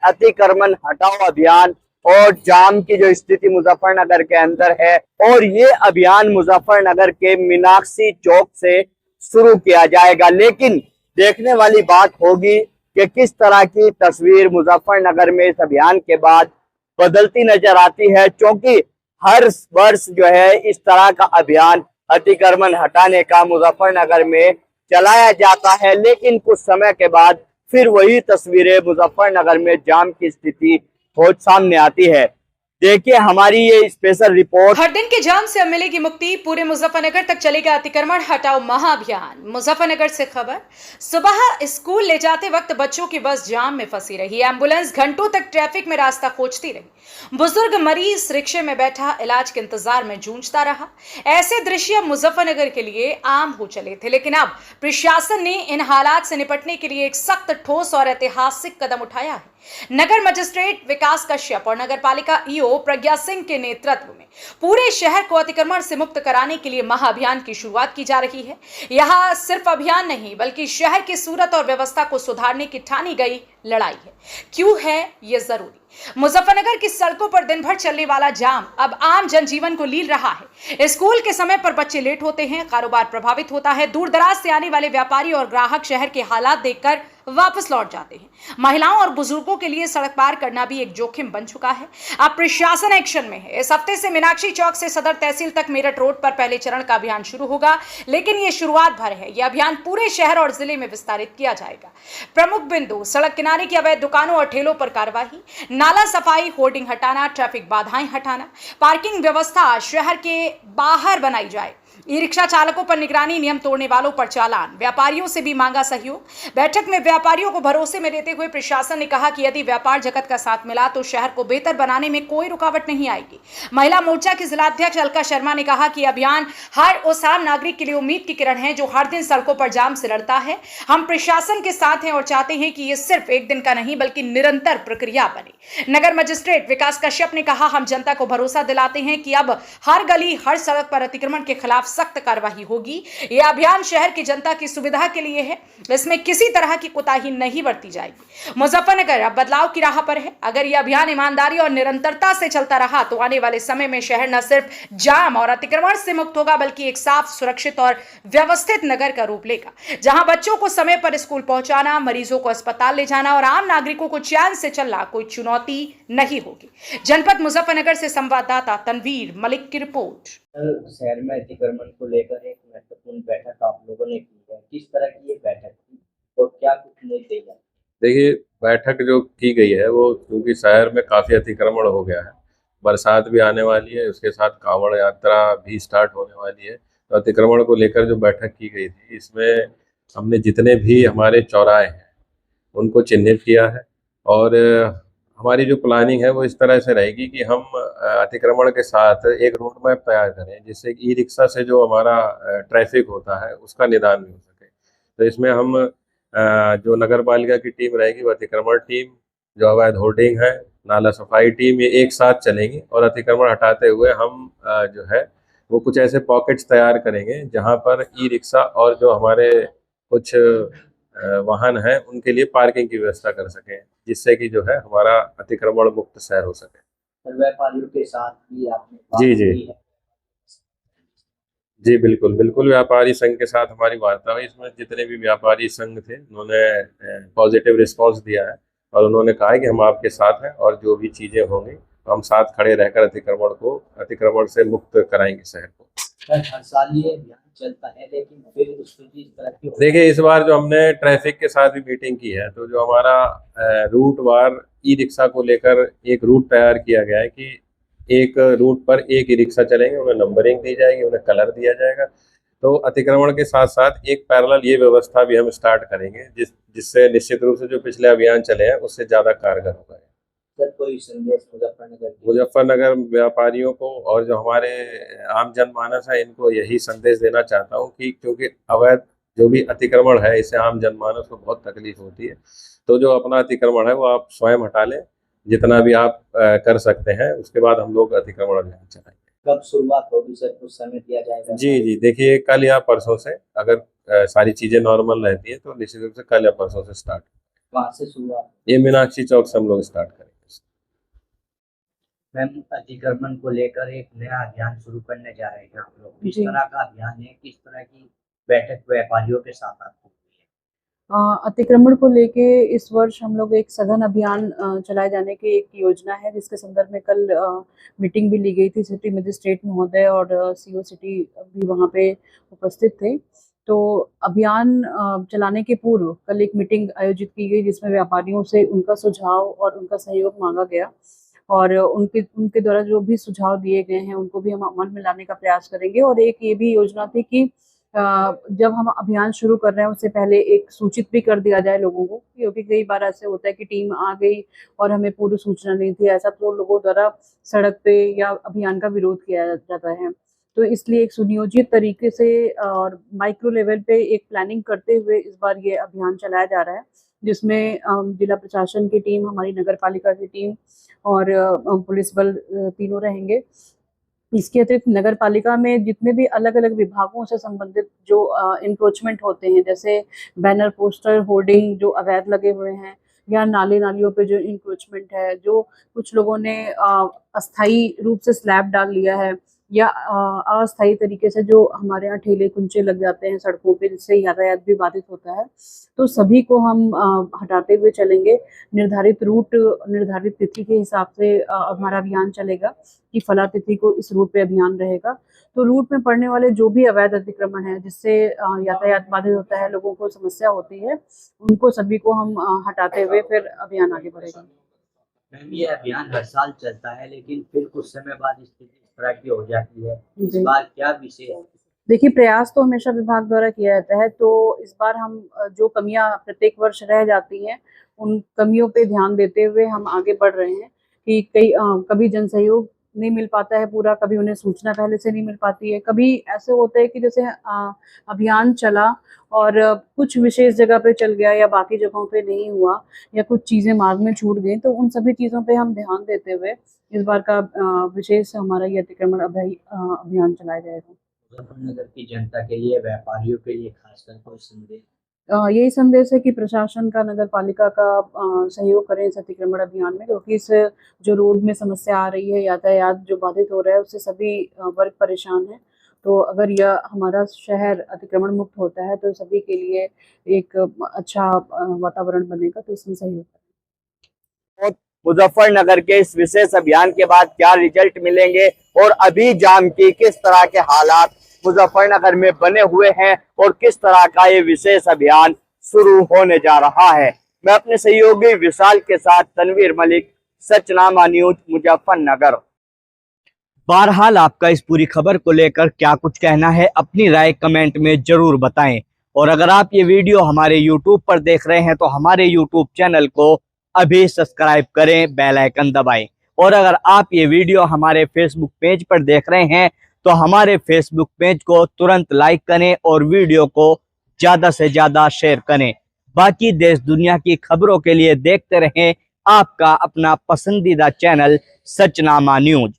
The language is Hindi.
अतिक्रमण हटाओ अभियान और जाम की जो स्थिति मुजफ्फरनगर के अंदर है, और ये अभियान मुजफ्फरनगर के मीनाक्षी चौक से शुरू किया जाएगा। लेकिन देखने वाली बात होगी कि किस तरह की तस्वीर मुजफ्फरनगर में इस अभियान के बाद बदलती नजर आती है, क्योंकि हर वर्ष जो है इस तरह का अभियान अतिक्रमण हटाने का मुजफ्फरनगर में चलाया जाता है, लेकिन कुछ समय के बाद फिर वही तस्वीरें मुजफ्फरनगर में जाम की स्थिति बहुत सामने आती है। देखिए हमारी ये स्पेशल रिपोर्ट। हर दिन के जाम से अब मिलेगी मुक्ति, पूरे मुजफ्फरनगर तक चलेगा अतिक्रमण हटाओ महाअभियान। मुजफ्फरनगर से खबर, सुबह स्कूल ले जाते वक्त बच्चों की बस जाम में फंसी रही, एम्बुलेंस घंटों तक ट्रैफिक में रास्ता खोजती रही, बुजुर्ग मरीज रिक्शे में बैठा इलाज के इंतजार में जूझता रहा। ऐसे दृश्य मुजफ्फरनगर के लिए आम हो चले थे, लेकिन अब प्रशासन ने इन हालात से निपटने के लिए एक सख्त, ठोस और ऐतिहासिक कदम उठाया है। नगर मजिस्ट्रेट विकास कश्यप और नगर पालिका ईओ प्रज्ञा सिंह के नेतृत्व में पूरे शहर को अतिक्रमण से मुक्त कराने के लिए महाअभियान की शुरुआत की जा रही है। यह सिर्फ अभियान नहीं, बल्कि शहर की सूरत और व्यवस्था को सुधारने की ठानी गई लड़ाई है। क्यों है ये जरूरी? मुजफ्फरनगर की सड़कों पर दिन भर चलने वाला जाम अब आम जनजीवन को लील रहा है। स्कूल के समय पर बच्चे लेट होते हैं, कारोबार प्रभावित होता है, दूर दराज से आने वाले व्यापारी और ग्राहक शहर के हालात देखकर वापस लौट जाते हैं। महिलाओं और बुजुर्गों के लिए सड़क पार करना भी एक जोखिम बन चुका है। अब प्रशासन एक्शन में है। इस हफ्ते से मीनाक्षी चौक से सदर तहसील तक मेरठ रोड पर पहले चरण का अभियान शुरू होगा, लेकिन ये शुरुआत भर है। यह अभियान पूरे शहर और जिले में विस्तारित किया जाएगा। प्रमुख बिंदु, सड़क किनारे की अवैध दुकानों और ठेलों पर कार्रवाई, नाला सफाई, होर्डिंग हटाना, ट्रैफिक बाधाएं हटाना, पार्किंग व्यवस्था शहर के बाहर बनाई जाए, ई रिक्शा चालकों पर निगरानी, नियम तोड़ने वालों पर चालान, व्यापारियों से भी मांगा सहयोग। बैठक में व्यापारियों को भरोसे में लेते हुए प्रशासन ने कहा कि यदि व्यापार जगत का साथ मिला तो शहर को बेहतर बनाने में कोई रुकावट नहीं आएगी। महिला मोर्चा की जिलाध्यक्ष अलका शर्मा ने कहा कि अभियान हर उस आम नागरिक के लिए उम्मीद की किरण है जो हर दिन सड़कों पर जाम से लड़ता है। हम प्रशासन के साथ हैं और चाहते हैं कि ये सिर्फ एक दिन का नहीं बल्कि निरंतर प्रक्रिया बने। नगर मजिस्ट्रेट विकास कश्यप ने कहा, हम जनता को भरोसा दिलाते हैं कि अब हर गली, हर सड़क पर अतिक्रमण के खिलाफ सख्त कार्रवाई होगी। यह अभियान शहर की जनता की सुविधा के लिए है, इसमें किसी तरह की कोताही नहीं बरती जाएगी। मुजफ्फरनगर अब बदलाव की राह पर है। अगर यह अभियान ईमानदारी और निरंतरता से चलता रहा तो आने वाले समय में शहर न सिर्फ जाम और अतिक्रमण से मुक्त होगा, बल्कि एक साफ, सुरक्षित और व्यवस्थित नगर का रूप लेगा, जहां बच्चों को समय पर स्कूल पहुंचाना, मरीजों को अस्पताल ले जाना और आम नागरिकों को चैन से चलना कोई चुनौती नहीं होगी। जनपद मुजफ्फरनगर से संवाददाता तनवीर मलिक की रिपोर्ट। शहर में अतिक्रमण को लेकर एक महत्वपूर्ण बैठक आप लोगों ने की है, किस तरह की ये बैठक थी और क्या कुछ नहीं तैयार? देखिए, बैठक जो की गई है वो क्योंकि शहर में काफ़ी अतिक्रमण हो गया है, बरसात भी आने वाली है, उसके साथ कांवड़ यात्रा भी स्टार्ट होने वाली है, तो अतिक्रमण को लेकर जो बैठक की गई थी इसमें हमने जितने भी हमारे चौराहे हैं उनको चिन्हित किया है और हमारी जो प्लानिंग है वो इस तरह से रहेगी कि हम अतिक्रमण के साथ एक रोड मैप तैयार करें, जिससे कि ई रिक्शा से जो हमारा ट्रैफिक होता है उसका निदान भी हो सके। तो इसमें हम जो नगर पालिका की टीम रहेगी, वो अतिक्रमण टीम, जो अवैध होर्डिंग है, नाला सफाई टीम, ये एक साथ चलेंगी और अतिक्रमण हटाते हुए हम जो है वो कुछ ऐसे पॉकेट्स तैयार करेंगे जहाँ पर ई रिक्शा और जो हमारे कुछ वाहन है उनके लिए पार्किंग की व्यवस्था कर सकें, जिससे कि जो है हमारा अतिक्रमण मुक्त शहर हो सके। व्यापारियों के साथ भी आपने जी जी है? जी बिल्कुल बिल्कुल, व्यापारी संघ के साथ हमारी वार्ता हुई। इसमें जितने भी व्यापारी संघ थे उन्होंने पॉजिटिव रिस्पांस दिया है और उन्होंने कहा है कि हम आपके साथ हैं और जो भी चीज़ें होंगी हम साथ खड़े रहकर अतिक्रमण से मुक्त कराएंगे शहर को। हर साल ये अभियान चलता है, लेकिन फिर उसको जिस तरह की देखिए, इस बार जो हमने ट्रैफिक के साथ भी मीटिंग की है, तो जो हमारा रूट वार ई रिक्शा को लेकर एक रूट तैयार किया गया है कि एक रूट पर एक ई रिक्शा चलेंगे, उन्हें नंबरिंग दी जाएगी, उन्हें कलर दिया जाएगा। तो अतिक्रमण के साथ साथ एक पैरेलल ये व्यवस्था भी हम स्टार्ट करेंगे जिससे निश्चित रूप से जो पिछले अभियान चले हैं उससे ज़्यादा कारगर होगा। सर, कोई संदेश मुजफ्फरनगर व्यापारियों को और जो हमारे आम जनमानस है इनको यही संदेश देना चाहता हूँ कि क्योंकि अवैध जो भी अतिक्रमण है इससे आम जनमानस को बहुत तकलीफ होती है, तो जो अपना अतिक्रमण है वो आप स्वयं हटा लें, जितना भी आप कर सकते हैं। उसके बाद हम लोग अतिक्रमण अभियान चलाएंगे। कब शुरुआत होगी सर, कुछ समय दिया जाएगा? जी जी, देखिए कल या परसों से, अगर सारी चीज़ें नॉर्मल रहती है तो निश्चित रूप से कल या परसों से स्टार्ट। वहाँ से शुरुआत। ये मीनाक्षी चौक से हम लोग स्टार्ट करेंगे। मैम, अतिक्रमण को लेकर एक नया अभियान शुरू करने जा रहे हैं आप लोग, किस जी। तरह का अभियान है, किस तरह की बैठक व्यापारियों के साथ आपको हुई है? अतिक्रमण को लेके इस वर्ष हम लोग एक सघन अभियान चलाए जाने की एक योजना है, जिसके संदर्भ में कल मीटिंग भी ली गई थी। सिटी मजिस्ट्रेट महोदय और सीओ सिटी भी वहाँ पे उपस्थित थे। तो अभियान चलाने के पूर्व कल एक मीटिंग आयोजित की गई, जिसमें व्यापारियों से उनका सुझाव और उनका सहयोग मांगा गया, और उनके द्वारा जो भी सुझाव दिए गए हैं उनको भी हम अमल में लाने का प्रयास करेंगे। और एक ये भी योजना थी कि जब हम अभियान शुरू कर रहे हैं उससे पहले एक सूचित भी कर दिया जाए लोगों को, क्योंकि कई बार ऐसे होता है कि टीम आ गई और हमें पूरी सूचना नहीं थी, ऐसा तो लोगों द्वारा सड़क पे या अभियान का विरोध किया जाता है। तो इसलिए एक सुनियोजित तरीके से और माइक्रो लेवल पे एक प्लानिंग करते हुए इस बार ये अभियान चलाया जा रहा है, जिसमें जिला प्रशासन की टीम, हमारी नगर पालिका की टीम और पुलिस बल तीनों रहेंगे। इसके अतिरिक्त नगर पालिका में जितने भी अलग अलग विभागों से संबंधित जो इंक्रोचमेंट होते हैं, जैसे बैनर, पोस्टर, होर्डिंग जो अवैध लगे हुए हैं, या नाले नालियों पे जो इंक्रोचमेंट है, जो कुछ लोगों ने अस्थायी रूप से स्लैब डाल लिया है, या अस्थायी तरीके से जो हमारे यहाँ ठेले कुंचे लग जाते हैं सड़कों पे, जिससे यातायात भी बाधित होता है, तो सभी को हम हटाते हुए चलेंगे। निर्धारित रूट, निर्धारित तिथि के हिसाब से हमारा अभियान चलेगा कि फला तिथि को इस रूट पे अभियान रहेगा। तो रूट में पड़ने वाले जो भी अवैध अतिक्रमण है, जिससे यातायात बाधित होता है, लोगों को समस्या होती है, उनको सभी को हम हटाते हुए फिर अभियान आगे बढ़ेगा। मैम, ये अभियान हर साल चलता है, लेकिन फिर कुछ समय बाद स्थिति इस तरह की हो जाती है, इस जी। बार क्या विषय है? देखिए, प्रयास तो हमेशा विभाग द्वारा किया जाता है, तो इस बार हम जो कमियां प्रत्येक वर्ष रह जाती हैं, उन कमियों पे ध्यान देते हुए हम आगे बढ़ रहे हैं कि कभी जन सहयोग नहीं मिल पाता है पूरा, कभी उन्हें सूचना पहले से नहीं मिल पाती है, कभी ऐसे होता है कि जैसे अभियान चला और कुछ विशेष जगह पे चल गया या बाकी जगहों पे नहीं हुआ, या कुछ चीज़ें मार्ग में छूट गई, तो उन सभी चीज़ों पे हम ध्यान देते हुए इस बार का विशेष हमारा ये अतिक्रमण अभियान चलाया जाएगा। मुजफ्फरनगर की जनता के लिए, व्यापारियों के लिए खासकर कोई संदेश? यही संदेश है कि प्रशासन का, नगर पालिका का सहयोग करें इस अतिक्रमण अभियान में, क्योंकि इस जो रोड में समस्या आ रही है, यातायात जो बाधित हो रहा है, उससे सभी वर्ग परेशान हैं। तो अगर यह हमारा शहर अतिक्रमण मुक्त होता है तो सभी के लिए एक अच्छा वातावरण बनेगा, तो इसमें सहयोग करें। मुजफ्फरनगर के इस विशेष अभियान के बाद क्या रिजल्ट मिलेंगे और अभी जाम की किस तरह के हालात मुजफ्फरनगर में बने हुए हैं और किस तरह का ये विशेष अभियान शुरू होने जा रहा है, मैं अपने सहयोगी विशाल के साथ तनवीर मलिक, सचनामा न्यूज, मुजफ्फरनगर। बहरहाल आपका इस पूरी खबर को लेकर क्या कुछ कहना है, अपनी राय कमेंट में जरूर बताएं। और अगर आप ये वीडियो हमारे YouTube पर देख रहे हैं तो हमारे YouTube चैनल को अभी सब्सक्राइब करें, बेल आइकन दबाएं। और अगर आप ये वीडियो हमारे Facebook पेज पर देख रहे हैं तो हमारे Facebook पेज को तुरंत लाइक करें और वीडियो को ज़्यादा से ज़्यादा शेयर करें। बाकी देश दुनिया की खबरों के लिए देखते रहें आपका अपना पसंदीदा चैनल सचनामा न्यूज।